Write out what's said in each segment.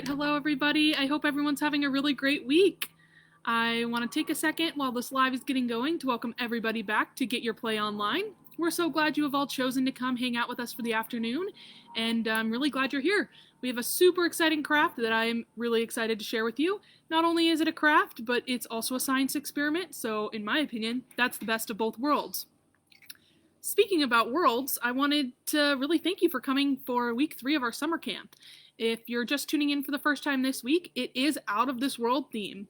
right, hello everybody. I hope everyone's having a really great week. I want to take a second while this live is getting going to welcome everybody back to Get Your Play Online. We're so glad you have all chosen to come hang out with us for the afternoon, and I'm really glad you're here. We have a super exciting craft that I'm really excited to share with you. Not only is it a craft, but it's also a science experiment, so in my opinion, that's the best of both worlds. Speaking about worlds, I wanted to really thank you for coming for week 3 of our summer camp. If you're just tuning in for the first time this week, it is Out of This World theme.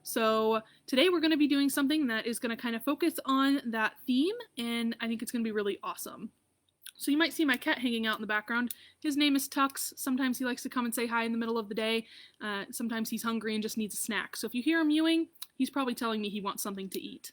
So today we're going to be doing something that is going to kind of focus on that theme, and I think it's going to be really awesome. So you might see my cat hanging out in the background. His name is Tux. Sometimes he likes to come and say hi in the middle of the day. Sometimes he's hungry and just needs a snack. So if you hear him mewing, he's probably telling me he wants something to eat.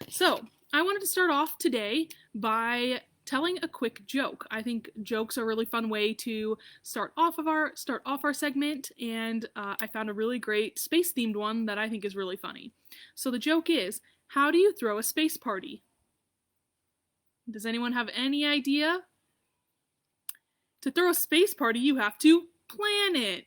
So I wanted to start off today by telling a quick joke. I think jokes are a really fun way to start off our segment, and I found a really great space-themed one that I think is really funny. So the joke is, how do you throw a space party? Does anyone have any idea? To throw a space party, you have to plan it.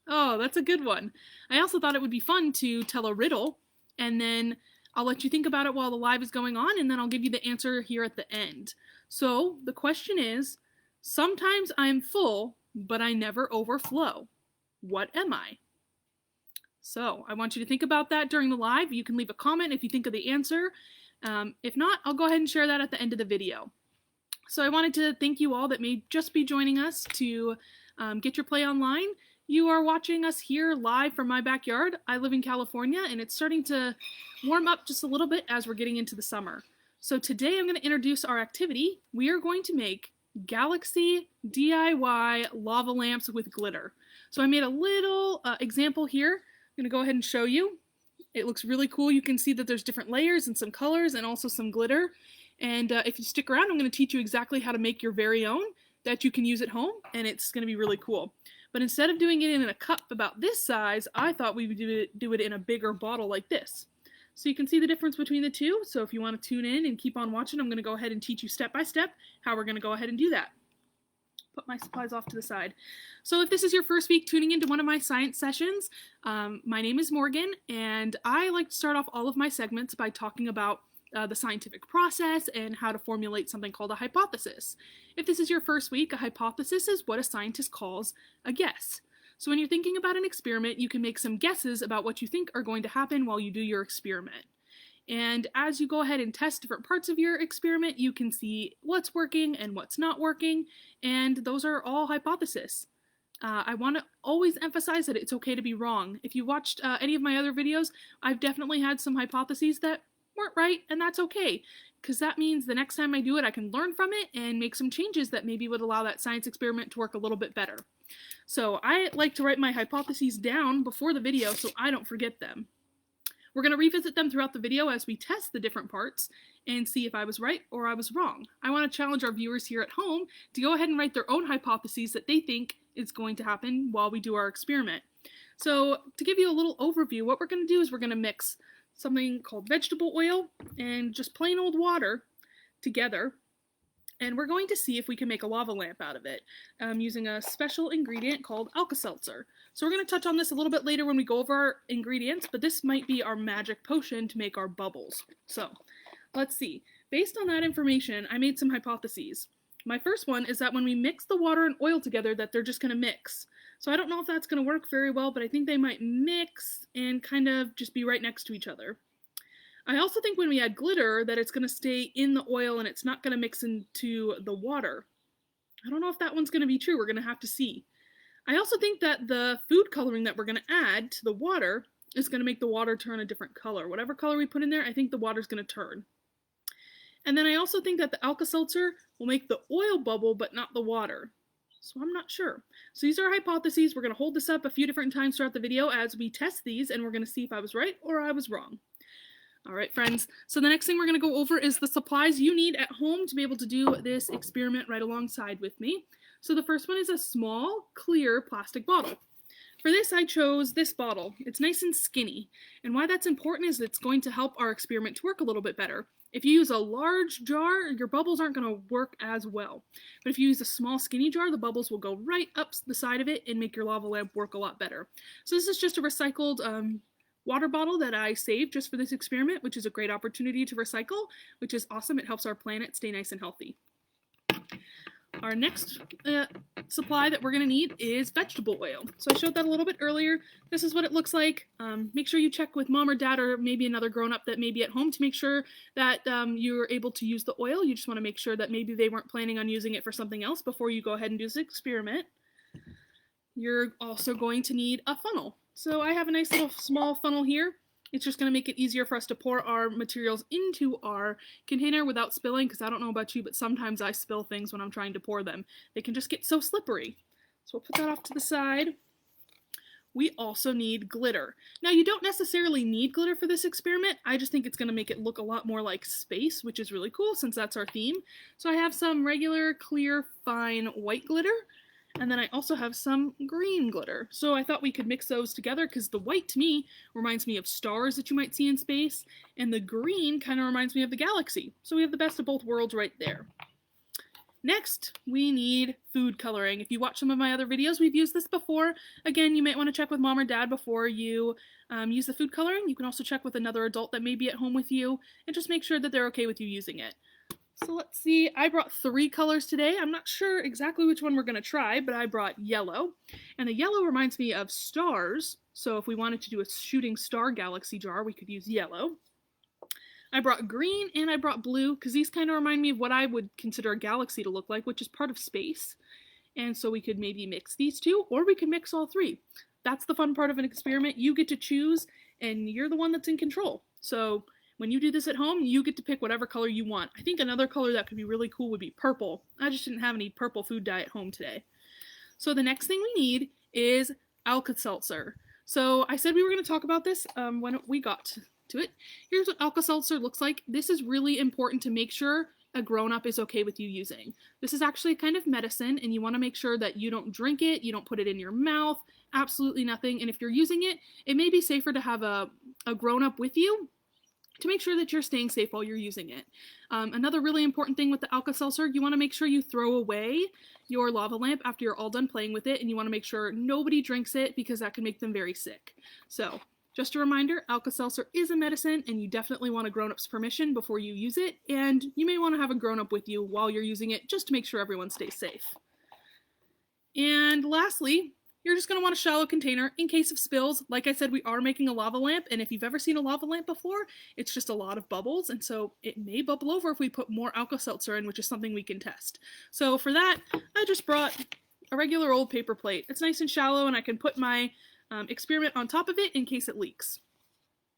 Oh, that's a good one. I also thought it would be fun to tell a riddle, and then I'll let you think about it while the live is going on, and then I'll give you the answer here at the end. So the question is, sometimes I'm full, but I never overflow. What am I? So I want you to think about that during the live. You can leave a comment if you think of the answer. If not, I'll go ahead and share that at the end of the video. So I wanted to thank you all that may just be joining us to Get Your Play Online. You are watching us here live from my backyard. I live in California, and it's starting to warm up just a little bit as we're getting into the summer. So today I'm going to introduce our activity. We are going to make Galaxy DIY lava lamps with glitter. So I made a little example here. I'm going to go ahead and show you. It looks really cool. You can see that there's different layers and some colors and also some glitter. And if you stick around, I'm going to teach you exactly how to make your very own that you can use at home, and it's going to be really cool. But instead of doing it in a cup about this size, I thought we would do it in a bigger bottle like this. So you can see the difference between the two. So if you want to tune in and keep on watching, I'm going to go ahead and teach you step by step how we're going to go ahead and do that. Put my supplies off to the side. So if this is your first week tuning into one of my science sessions, my name is Morgan, and I like to start off all of my segments by talking about the scientific process and how to formulate something called a hypothesis. If this is your first week, a hypothesis is what a scientist calls a guess. So when you're thinking about an experiment, you can make some guesses about what you think are going to happen while you do your experiment. And as you go ahead and test different parts of your experiment, you can see what's working and what's not working, and those are all hypotheses. I want to always emphasize that it's okay to be wrong. If you watched any of my other videos, I've definitely had some hypotheses that weren't right, and that's okay, because that means the next time I do it, I can learn from it and make some changes that maybe would allow that science experiment to work a little bit better. So I like to write my hypotheses down before the video so I don't forget them. We're going to revisit them throughout the video as we test the different parts and see if I was right or I was wrong. I want to challenge our viewers here at home to go ahead and write their own hypotheses that they think is going to happen while we do our experiment. So to give you a little overview, what we're going to do is we're going to mix something called vegetable oil and just plain old water together, and we're going to see if we can make a lava lamp out of it using a special ingredient called Alka Seltzer. So we're going to touch on this a little bit later when we go over our ingredients, but this might be our magic potion to make our bubbles. So let's see. Based on that information, I made some hypotheses. My first one is that when we mix the water and oil together, that they're just going to mix. So I don't know if that's going to work very well, but I think they might mix and kind of just be right next to each other. I also think when we add glitter that it's going to stay in the oil and it's not going to mix into the water. I don't know if that one's going to be true. We're going to have to see. I also think that the food coloring that we're going to add to the water is going to make the water turn a different color. Whatever color we put in there, I think the water's going to turn. And then I also think that the Alka Seltzer will make the oil bubble but not the water. So I'm not sure. So these are our hypotheses. We're going to hold this up a few different times throughout the video as we test these, and we're going to see if I was right or I was wrong. All right, friends. So the next thing we're going to go over is the supplies you need at home to be able to do this experiment right alongside with me. So the first one is a small, clear plastic bottle. For this, I chose this bottle. It's nice and skinny. And why that's important is it's going to help our experiment to work a little bit better. If you use a large jar, your bubbles aren't going to work as well. But if you use a small skinny jar, the bubbles will go right up the side of it and make your lava lamp work a lot better. So this is just a recycled water bottle that I saved just for this experiment, which is a great opportunity to recycle, which is awesome. It helps our planet stay nice and healthy. Our next supply that we're going to need is vegetable oil. So I showed that a little bit earlier. This is what it looks like. Make sure you check with mom or dad or maybe another grown-up that may be at home to make sure that you're able to use the oil. You just want to make sure that maybe they weren't planning on using it for something else before you go ahead and do this experiment. You're also going to need a funnel. So I have a nice little small funnel here. It's just going to make it easier for us to pour our materials into our container without spilling, because I don't know about you, but sometimes I spill things when I'm trying to pour them. They can just get so slippery. So we'll put that off to the side. We also need glitter. Now, you don't necessarily need glitter for this experiment. I just think it's going to make it look a lot more like space, which is really cool since that's our theme. So I have some regular, clear, fine white glitter. And then I also have some green glitter. So I thought we could mix those together because the white to me reminds me of stars that you might see in space, and the green kind of reminds me of the galaxy. So we have the best of both worlds right there. Next, we need food coloring. If you watch some of my other videos, we've used this before. Again, you might want to check with mom or dad before you use the food coloring. You can also check with another adult that may be at home with you and just make sure that they're okay with you using it. So let's see, I brought 3 colors today. I'm not sure exactly which one we're going to try, but I brought yellow. And the yellow reminds me of stars, so if we wanted to do a shooting star galaxy jar, we could use yellow. I brought green and I brought blue, because these kind of remind me of what I would consider a galaxy to look like, which is part of space. And so we could maybe mix these two, or we could mix all 3. That's the fun part of an experiment. You get to choose, and you're the one that's in control. So when you do this at home, you get to pick whatever color you want. I think another color that could be really cool would be purple. I just didn't have any purple food dye at home today. So the next thing we need is Alka Seltzer. So I said we were going to talk about this when we got to it. Here's what Alka Seltzer looks like. This is really important to make sure a grown-up is okay with you using. This is actually a kind of medicine, and you want to make sure that you don't drink it, you don't put it in your mouth, absolutely nothing. And if you're using it, it may be safer to have a grown-up with you to make sure that you're staying safe while you're using it. Another really important thing with the Alka Seltzer, you want to make sure you throw away your lava lamp after you're all done playing with it, and you want to make sure nobody drinks it because that can make them very sick. So, just a reminder, Alka Seltzer is a medicine, and you definitely want a grown-up's permission before you use it, and you may want to have a grown-up with you while you're using it just to make sure everyone stays safe. And lastly, you're just going to want a shallow container in case of spills. Like I said, we are making a lava lamp, and if you've ever seen a lava lamp before, it's just a lot of bubbles, and so it may bubble over if we put more Alka Seltzer in, which is something we can test. So for that, I just brought a regular old paper plate. It's nice and shallow, and I can put my experiment on top of it in case it leaks.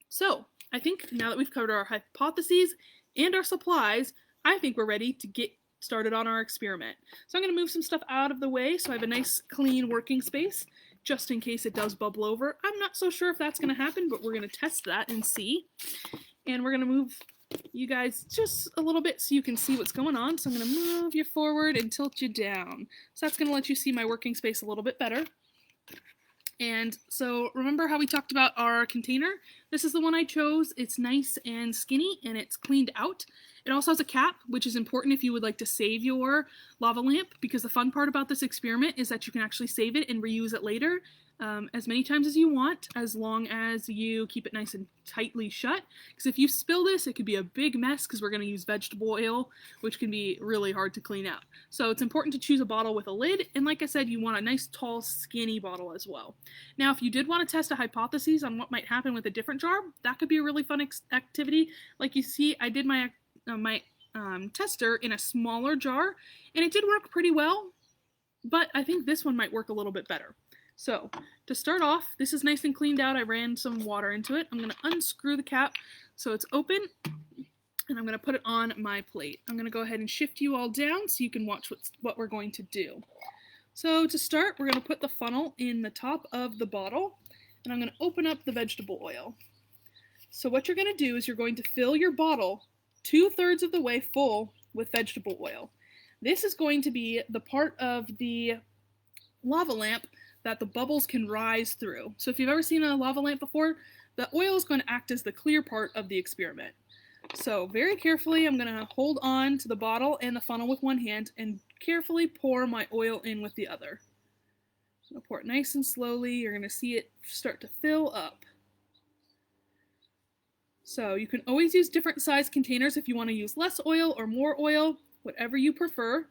So I think now that we've covered our hypotheses and our supplies, I think we're ready to get started on our experiment. So I'm going to move some stuff out of the way so I have a nice clean working space just in case it does bubble over. I'm not so sure if that's going to happen, but we're going to test that and see. And we're going to move you guys just a little bit so you can see what's going on. So I'm going to move you forward and tilt you down. So that's going to let you see my working space a little bit better. And so remember how we talked about our container? This is the one I chose. It's nice and skinny and it's cleaned out. It also has a cap, which is important if you would like to save your lava lamp, because the fun part about this experiment is that you can actually save it and reuse it later as many times as you want, as long as you keep it nice and tightly shut. Because if you spill this, it could be a big mess because we're going to use vegetable oil, which can be really hard to clean out. So it's important to choose a bottle with a lid, and like I said, you want a nice, tall, skinny bottle as well. Now, if you did want to test a hypothesis on what might happen with a different jar, that could be a really fun activity. Like you see, I did my tester in a smaller jar, and it did work pretty well, but I think this one might work a little bit better. So, to start off, this is nice and cleaned out. I ran some water into it. I'm going to unscrew the cap so it's open, and I'm going to put it on my plate. I'm going to go ahead and shift you all down so you can watch what we're going to do. So, to start, we're going to put the funnel in the top of the bottle, and I'm going to open up the vegetable oil. So what you're going to do is you're going to fill your bottle 2/3 of the way full with vegetable oil. This is going to be the part of the lava lamp that the bubbles can rise through. So if you've ever seen a lava lamp before, the oil is going to act as the clear part of the experiment. So very carefully, I'm going to hold on to the bottle and the funnel with one hand and carefully pour my oil in with the other. I'm going to pour it nice and slowly. You're going to see it start to fill up. So you can always use different size containers if you want to use less oil or more oil, whatever you prefer.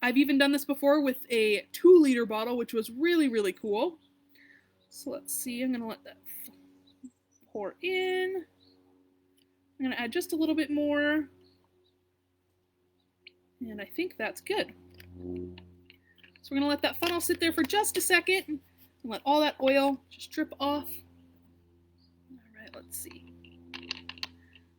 I've even done this before with a 2-liter bottle, which was really, really cool. So let's see, I'm going to let that pour in. I'm going to add just a little bit more. And I think that's good. So we're going to let that funnel sit there for just a second and let all that oil just drip off. All right, let's see.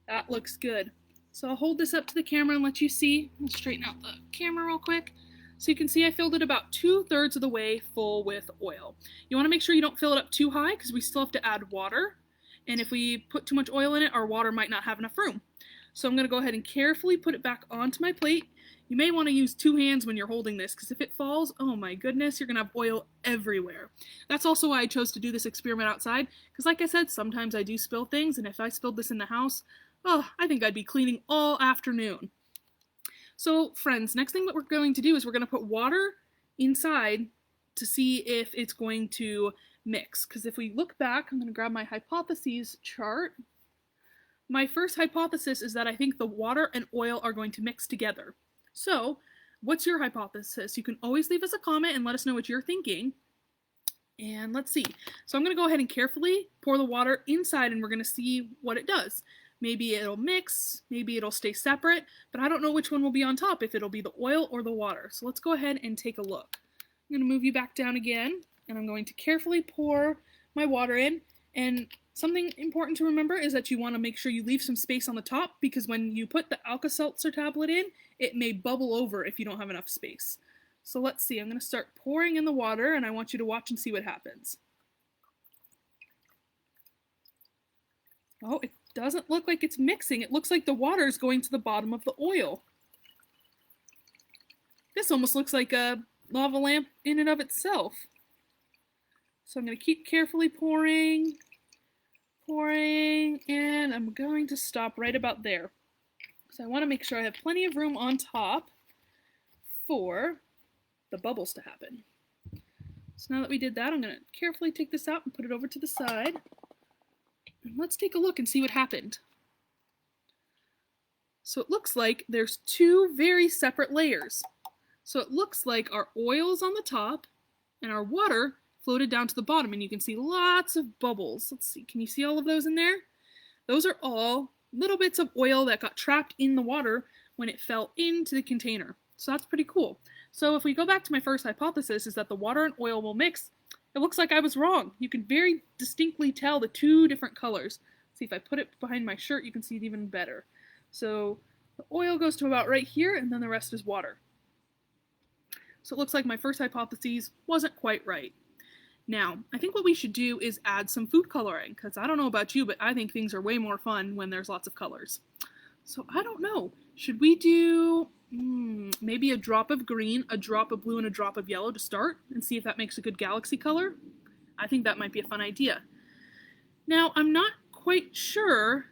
That looks good. So I'll hold this up to the camera and let you see. I'll straighten out the camera real quick. So you can see I filled it about 2/3 of the way full with oil. You want to make sure you don't fill it up too high because we still have to add water. And if we put too much oil in it, our water might not have enough room. So I'm going to go ahead and carefully put it back onto my plate. You may want to use 2 hands when you're holding this because if it falls, oh my goodness, you're going to have oil everywhere. That's also why I chose to do this experiment outside because like I said, sometimes I do spill things, and if I spilled this in the house, oh, I think I'd be cleaning all afternoon. So friends, next thing that we're going to do is we're going to put water inside to see if it's going to mix. Because if we look back, I'm going to grab my hypotheses chart. My first hypothesis is that I think the water and oil are going to mix together. So what's your hypothesis? You can always leave us a comment and let us know what you're thinking. And let's see. So I'm going to go ahead and carefully pour the water inside and we're going to see what it does. Maybe it'll mix, maybe it'll stay separate, but I don't know which one will be on top, if it'll be the oil or the water. So let's go ahead and take a look. I'm going to move you back down again, and I'm going to carefully pour my water in. And something important to remember is that you want to make sure you leave some space on the top, because when you put the Alka Seltzer tablet in, it may bubble over if you don't have enough space. So let's see, I'm going to start pouring in the water, and I want you to watch and see what happens. Oh, it doesn't look like it's mixing. It looks like the water is going to the bottom of the oil. This almost looks like a lava lamp in and of itself. So I'm going to keep carefully pouring, and I'm going to stop right about there. So I want to make sure I have plenty of room on top for the bubbles to happen. So now that we did that, I'm going to carefully take this out and put it over to the side. And let's take a look and see what happened. So it looks like there's 2 very separate layers. So it looks like our oil's on the top and our water floated down to the bottom, and you can see lots of bubbles. Let's see, can you see all of those in there? Those are all little bits of oil that got trapped in the water when it fell into the container. So that's pretty cool. So if we go back to my first hypothesis, is that the water and oil will mix. It looks like I was wrong. You can very distinctly tell the 2 different colors. See, if I put it behind my shirt, you can see it even better. So the oil goes to about right here, and then the rest is water. So it looks like my first hypothesis wasn't quite right. Now, I think what we should do is add some food coloring, because I don't know about you, but I think things are way more fun when there's lots of colors. So I don't know. Should we do maybe a drop of green, a drop of blue, and a drop of yellow to start and see if that makes a good galaxy color? I think that might be a fun idea. Now, I'm not quite sure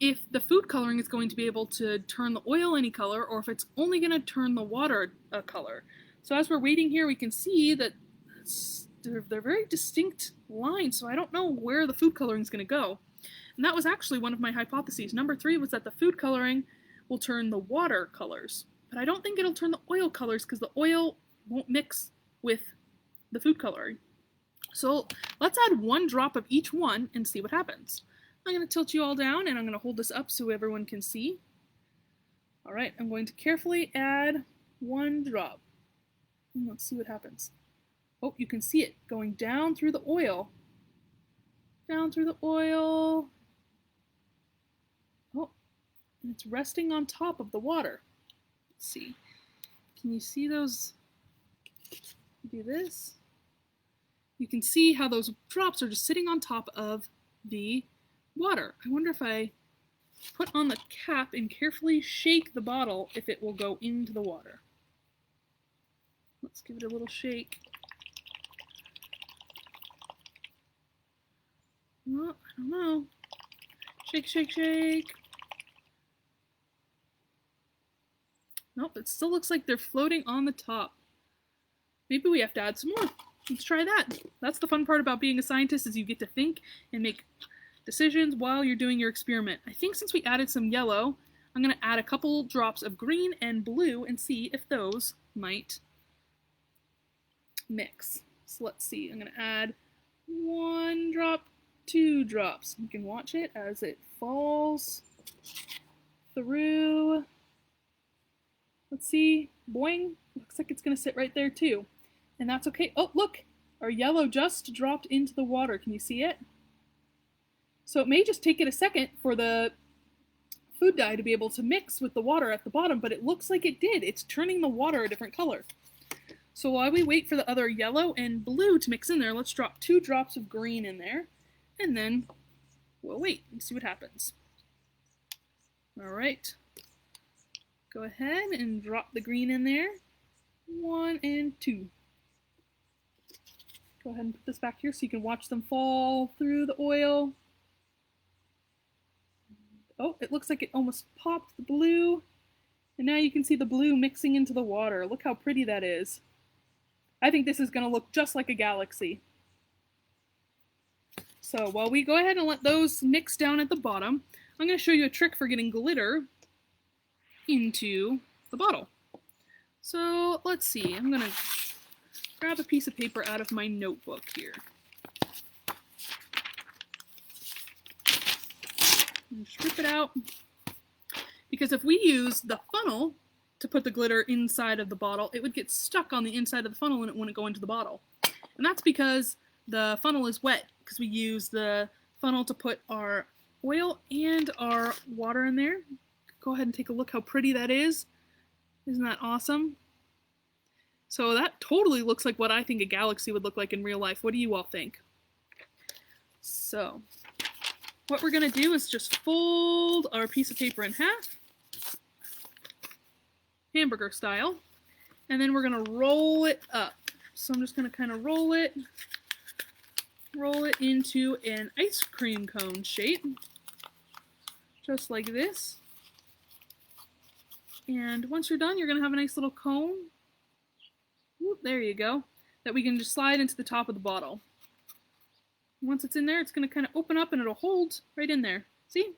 if the food coloring is going to be able to turn the oil any color or if it's only going to turn the water a color. So as we're waiting here, we can see that they're very distinct lines, so I don't know where the food coloring is going to go. And that was actually one of my hypotheses. Number 3 was that the food coloring will turn the water colors. But I don't think it'll turn the oil colors because the oil won't mix with the food coloring. So let's add 1 drop of each one and see what happens. I'm going to tilt you all down and I'm going to hold this up so everyone can see. Alright, I'm going to carefully add 1 drop. And let's see what happens. Oh, you can see it going down through the oil. Down through the oil. Oh, and it's resting on top of the water. Let's see. Can you see those? Do this. You can see how those drops are just sitting on top of the water. I wonder if I put on the cap and carefully shake the bottle if it will go into the water. Let's give it a little shake. Well, I don't know. Shake, shake, shake. Nope, it still looks like they're floating on the top. Maybe we have to add some more. Let's try that. That's the fun part about being a scientist, is you get to think and make decisions while you're doing your experiment. I think since we added some yellow, I'm going to add a couple drops of green and blue and see if those might mix. So let's see. I'm going to add 1 drop, 2 drops. You can watch it as it falls through. Let's see. Boing. Looks like it's going to sit right there too. And that's okay. Oh, look! Our yellow just dropped into the water. Can you see it? So it may just take it a second for the food dye to be able to mix with the water at the bottom, but it looks like it did. It's turning the water a different color. So while we wait for the other yellow and blue to mix in there, let's drop 2 drops of green in there, and then we'll wait and see what happens. All right. Go ahead and drop the green in there. 1 and 2. Go ahead and put this back here so you can watch them fall through the oil. Oh, it looks like it almost popped the blue. And now you can see the blue mixing into the water. Look how pretty that is. I think this is going to look just like a galaxy. So while we go ahead and let those mix down at the bottom, I'm going to show you a trick for getting glitter into the bottle. So let's see. I'm going to grab a piece of paper out of my notebook here. And strip it out. Because if we use the funnel to put the glitter inside of the bottle, it would get stuck on the inside of the funnel and it wouldn't go into the bottle. And that's because the funnel is wet, because we use the funnel to put our oil and our water in there. Go ahead and take a look how pretty that is. Isn't that awesome? So that totally looks like what I think a galaxy would look like in real life. What do you all think? So what we're going to do is just fold our piece of paper in half, hamburger style, and then we're going to roll it up. So I'm just going to kind of roll it into an ice cream cone shape, just like this. And once you're done, you're going to have a nice little cone. Whoop, there you go. That we can just slide into the top of the bottle. Once it's in there, it's going to kind of open up and it'll hold right in there. See?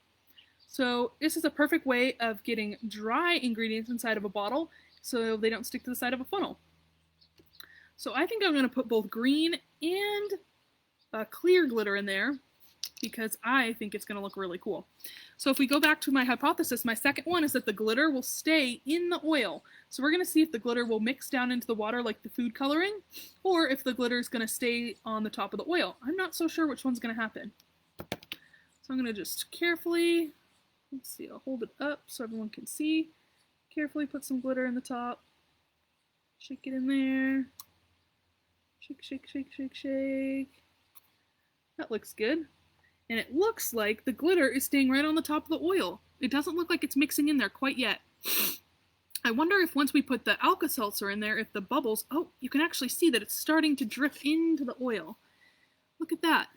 So this is a perfect way of getting dry ingredients inside of a bottle so they don't stick to the side of a funnel. So I think I'm going to put both green and clear glitter in there because I think it's going to look really cool. So if we go back to my hypothesis, my second one is that the glitter will stay in the oil. So we're going to see if the glitter will mix down into the water like the food coloring, or if the glitter is going to stay on the top of the oil. I'm not so sure which one's going to happen. So I'm going to just carefully, let's see, I'll hold it up so everyone can see. Carefully put some glitter in the top. Shake it in there. Shake, shake, shake, shake, shake. That looks good. And it looks like the glitter is staying right on the top of the oil. It doesn't look like it's mixing in there quite yet. I wonder if once we put the Alka Seltzer in there, if the bubbles, oh, you can actually see that it's starting to drip into the oil. Look at that.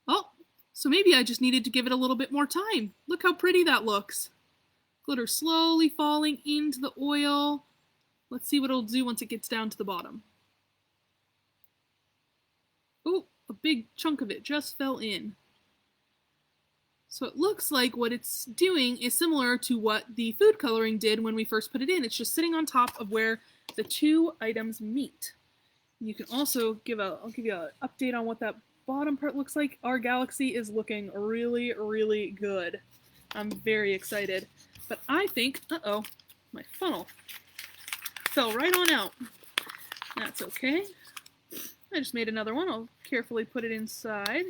Oh, so maybe I just needed to give it a little bit more time. Look how pretty that looks. Glitter slowly falling into the oil. Let's see what it'll do once it gets down to the bottom. Oh, a big chunk of it just fell in. So it looks like what it's doing is similar to what the food coloring did when we first put it in. It's just sitting on top of where the two items meet. You can also I'll give you an update on what that bottom part looks like. Our galaxy is looking really, really good. I'm very excited. But I think, uh-oh, my funnel fell right on out. That's okay. I just made another one. I'll carefully put it inside.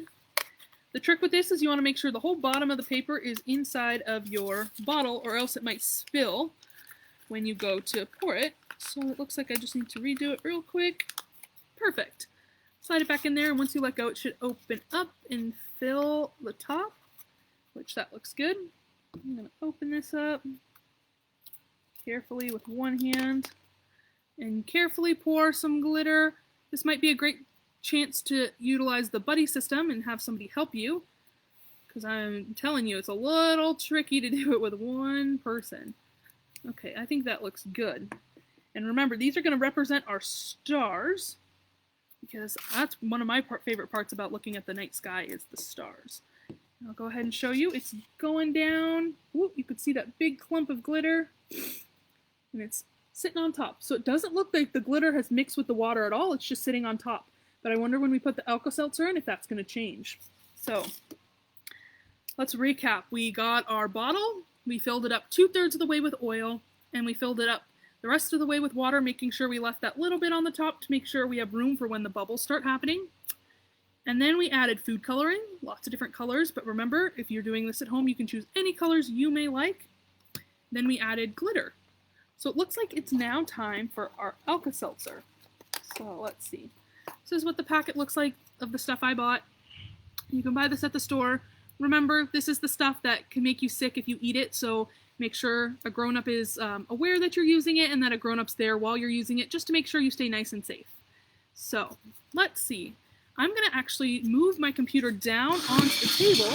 The trick with this is you want to make sure the whole bottom of the paper is inside of your bottle, or else it might spill when you go to pour it. So it looks like I just need to redo it real quick. Perfect. Slide it back in there, and once you let go, it should open up and fill the top, which that looks good. I'm going to open this up carefully with one hand and carefully pour some glitter. This might be a great chance to utilize the buddy system and have somebody help you, because I'm telling you, it's a little tricky to do it with one person. Okay, I think that looks good. And remember, these are going to represent our stars, because that's one of my favorite parts about looking at the night sky is the stars. I'll go ahead and show you. It's going down. Ooh, you can see that big clump of glitter, and it's sitting on top. So it doesn't look like the glitter has mixed with the water at all. It's just sitting on top. But I wonder when we put the Alka Seltzer in if that's going to change. So let's recap. We got our bottle. We filled it up 2/3 of the way with oil, and we filled it up the rest of the way with water, making sure we left that little bit on the top to make sure we have room for when the bubbles start happening. And then we added food coloring, lots of different colors, but remember, if you're doing this at home, you can choose any colors you may like. Then we added glitter. So it looks like it's now time for our Alka Seltzer. So let's see. This is what the packet looks like of the stuff I bought. You can buy this at the store. Remember, this is the stuff that can make you sick if you eat it, so make sure a grown-up is aware that you're using it and that a grown-up's there while you're using it, just to make sure you stay nice and safe. So, let's see. I'm going to actually move my computer down onto the table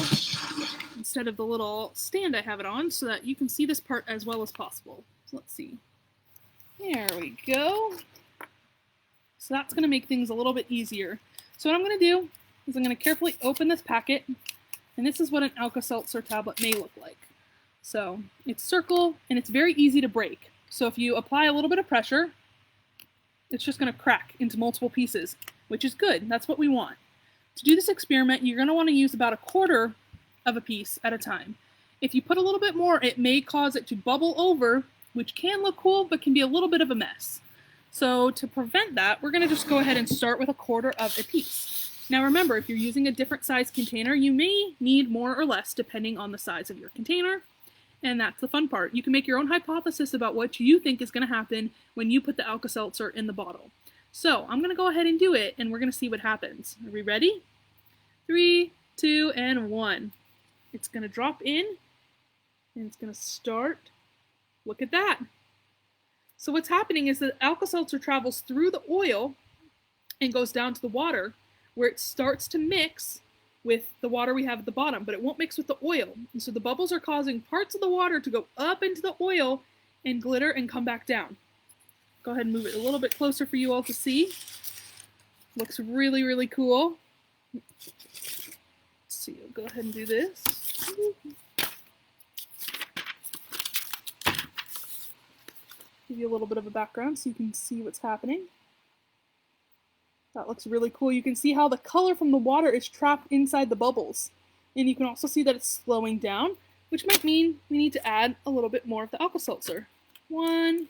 instead of the little stand I have it on so that you can see this part as well as possible. So let's see. There we go. So that's going to make things a little bit easier. So what I'm going to do is I'm going to carefully open this packet, and this is what an Alka Seltzer tablet may look like. So it's circle, and it's very easy to break. So if you apply a little bit of pressure, it's just going to crack into multiple pieces, which is good. That's what we want. To do this experiment, you're going to want to use about 1/4 of a piece at a time. If you put a little bit more, it may cause it to bubble over, which can look cool, but can be a little bit of a mess. So to prevent that, we're going to just go ahead and start with 1/4 of a piece. Now remember, if you're using a different size container, you may need more or less depending on the size of your container. And that's the fun part. You can make your own hypothesis about what you think is going to happen when you put the Alka Seltzer in the bottle. So I'm going to go ahead and do it, and we're going to see what happens. Are we ready? 3, 2, and 1. It's going to drop in, and it's going to start. Look at that. So what's happening is that Alka Seltzer travels through the oil and goes down to the water, where it starts to mix with the water we have at the bottom, but it won't mix with the oil. And so the bubbles are causing parts of the water to go up into the oil and glitter and come back down. Go ahead and move it a little bit closer for you all to see. Looks really, really cool. Let's see, I'll go ahead and do this. Give you a little bit of a background so you can see what's happening. That looks really cool. You can see how the color from the water is trapped inside the bubbles. And you can also see that it's slowing down, which might mean we need to add a little bit more of the Alka Seltzer. 1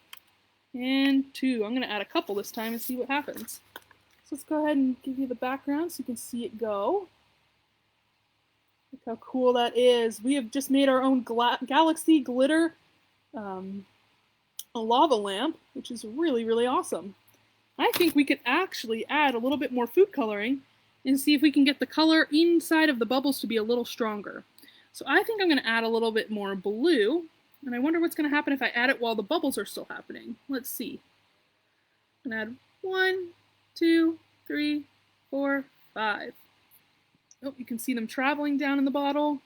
and 2. I'm going to add a couple this time and see what happens. So let's go ahead and give you the background so you can see it go. Look how cool that is. We have just made our own galaxy glitter a lava lamp, which is really, really awesome. I think we could actually add a little bit more food coloring and see if we can get the color inside of the bubbles to be a little stronger. So I think I'm going to add a little bit more blue, and I wonder what's going to happen if I add it while the bubbles are still happening. Let's see. I'm going to add 1, 2, 3, 4, 5. Oh, you can see them traveling down in the bottle.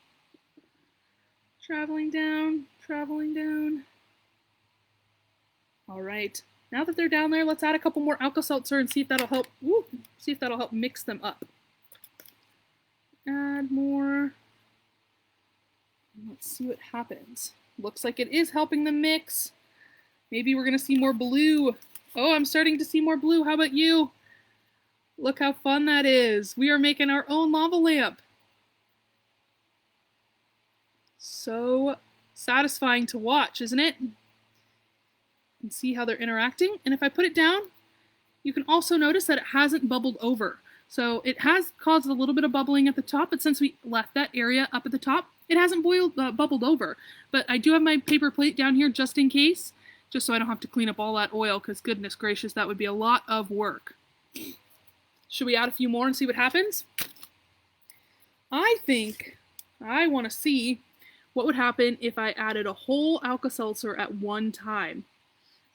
Traveling down, traveling down. All right. Now that they're down there, let's add a couple more Alka Seltzer and see if that'll help. See if that'll help mix them up. Add more. Let's see what happens. Looks like it is helping them mix. Maybe we're gonna see more blue. Oh, I'm starting to see more blue. How about you? Look how fun that is. We are making our own lava lamp. So satisfying to watch, isn't it? And see how they're interacting. And if I put it down, you can also notice that it hasn't bubbled over. So it has caused a little bit of bubbling at the top, but since we left that area up at the top, it hasn't bubbled over. But I do have my paper plate down here just in case, just so I don't have to clean up all that oil, because goodness gracious, that would be a lot of work. Should we add a few more and see what happens? I think I want to see what would happen if I added a whole Alka Seltzer at one time.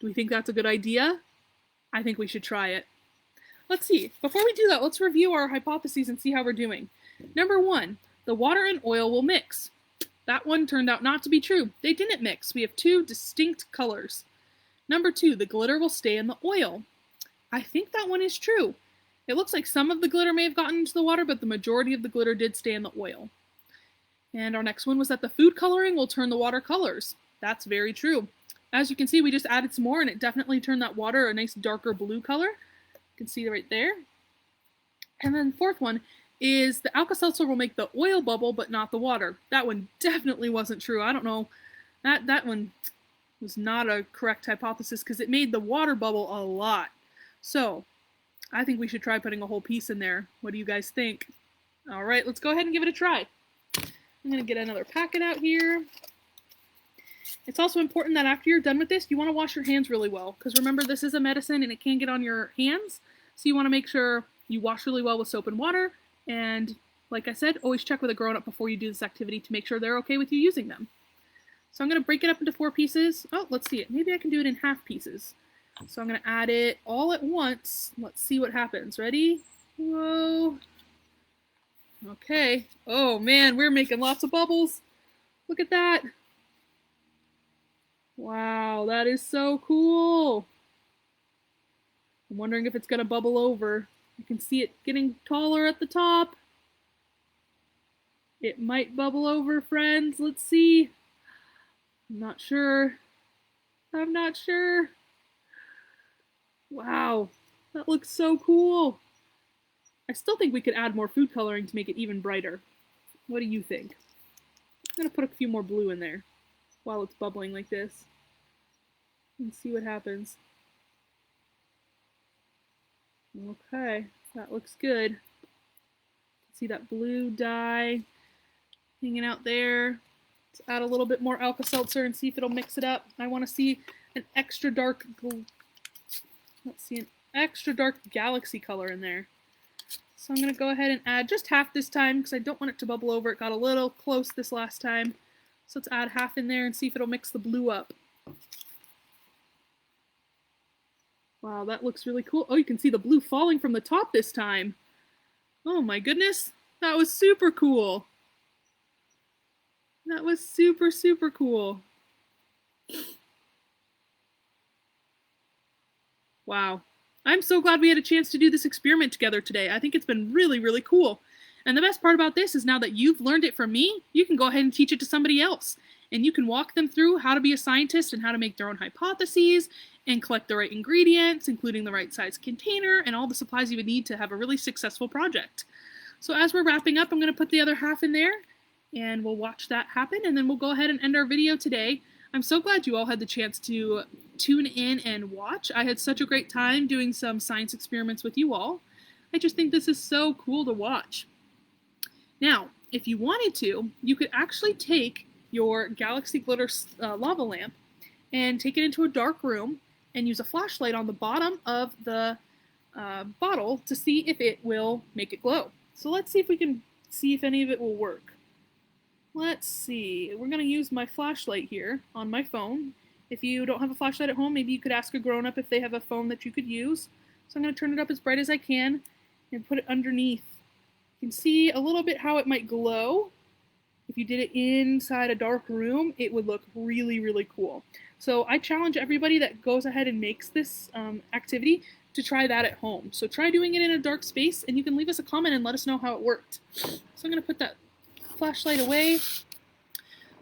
Do we think that's a good idea? I think we should try it. let's see. Before we do that, let's review our hypotheses and see how we're doing. Number 1, the water and oil will mix. That one turned out not to be true. They didn't mix. We have 2 distinct colors. Number 2, the glitter will stay in the oil. I think that one is true. It looks like some of the glitter may have gotten into the water, but the majority of the glitter did stay in the oil. And our next one was that the food coloring will turn the water colors. That's very true. As you can see, we just added some more and it definitely turned that water a nice darker blue color. You can see right there. And then the 4th one is the Alka Seltzer will make the oil bubble, but not the water. That one definitely wasn't true. I don't know. That one was not a correct hypothesis because it made the water bubble a lot. So I think we should try putting a whole piece in there. What do you guys think? All right, let's go ahead and give it a try. I'm going to get another packet out here. It's also important that after you're done with this, you want to wash your hands really well. Because remember, this is a medicine and it can get on your hands. So you want to make sure you wash really well with soap and water. And like I said, always check with a grown-up before you do this activity to make sure they're okay with you using them. So I'm going to break it up into 4 pieces. Oh, let's see it. Maybe I can do it in half pieces. So I'm going to add it all at once. Let's see what happens. Ready? Whoa. Okay. Oh man, we're making lots of bubbles. Look at that. Wow, that is so cool. I'm wondering if it's going to bubble over. You can see it getting taller at the top. It might bubble over, friends. Let's see. I'm not sure. I'm not sure. Wow, that looks so cool. I still think we could add more food coloring to make it even brighter. What do you think? I'm going to put a few more blue in there while it's bubbling like this. And see what happens. Okay, that looks good. See that blue dye hanging out there. Let's add a little bit more Alka Seltzer and see if it'll mix it up. I want to see an extra dark, let's see, an extra dark galaxy color in there. So I'm going to go ahead and add just half this time because I don't want it to bubble over. It got a little close this last time. So let's add half in there and see if it'll mix the blue up. Wow, that looks really cool. Oh, you can see the blue falling from the top this time. Oh my goodness, that was super cool. That was super, super cool. Wow. I'm so glad we had a chance to do this experiment together today. I think it's been really, really cool. And the best part about this is now that you've learned it from me, you can go ahead and teach it to somebody else. And you can walk them through how to be a scientist and how to make their own hypotheses and collect the right ingredients, including the right size container and all the supplies you would need to have a really successful project. So as we're wrapping up, I'm going to put the other half in there and we'll watch that happen and then we'll go ahead and end our video today. I'm so glad you all had the chance to tune in and watch. I had such a great time doing some science experiments with you all. I just think this is so cool to watch. Now, if you wanted to, you could actually take your Galaxy Glitter lava lamp and take it into a dark room and use a flashlight on the bottom of the bottle to see if it will make it glow. So let's see if we can see if any of it will work. Let's see. We're going to use my flashlight here on my phone. If you don't have a flashlight at home, maybe you could ask a grown-up if they have a phone that you could use. So I'm going to turn it up as bright as I can and put it underneath. You can see a little bit how it might glow. If you did it inside a dark room, it would look really, really cool. So I challenge everybody that goes ahead and makes this activity to try that at home. So try doing it in a dark space, and you can leave us a comment and let us know how it worked. So I'm going to put that flashlight away.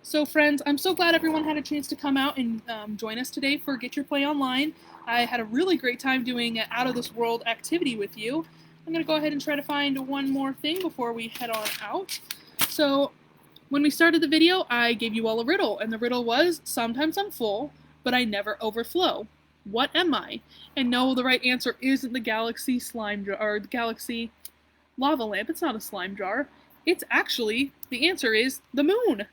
So friends, I'm so glad everyone had a chance to come out and join us today for Get Your Play Online. I had a really great time doing an out-of-this-world activity with you. I'm going to go ahead and try to find one more thing before we head on out. So when we started the video, I gave you all a riddle, and the riddle was, sometimes I'm full, but I never overflow. What am I? And no, the right answer isn't the Galaxy slime jar, or the Galaxy lava lamp. It's not a slime jar. It's actually, the answer is the moon.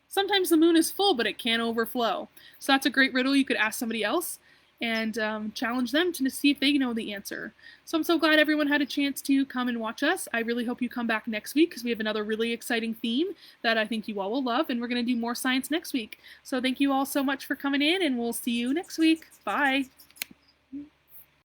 Sometimes the moon is full, but it can't overflow. So that's a great riddle you could ask somebody else and challenge them to see if they know the answer. So I'm so glad everyone had a chance to come and watch us. I really hope you come back next week because we have another really exciting theme that I think you all will love, and we're going to do more science next week. So thank you all so much for coming in, and we'll see you next week. Bye!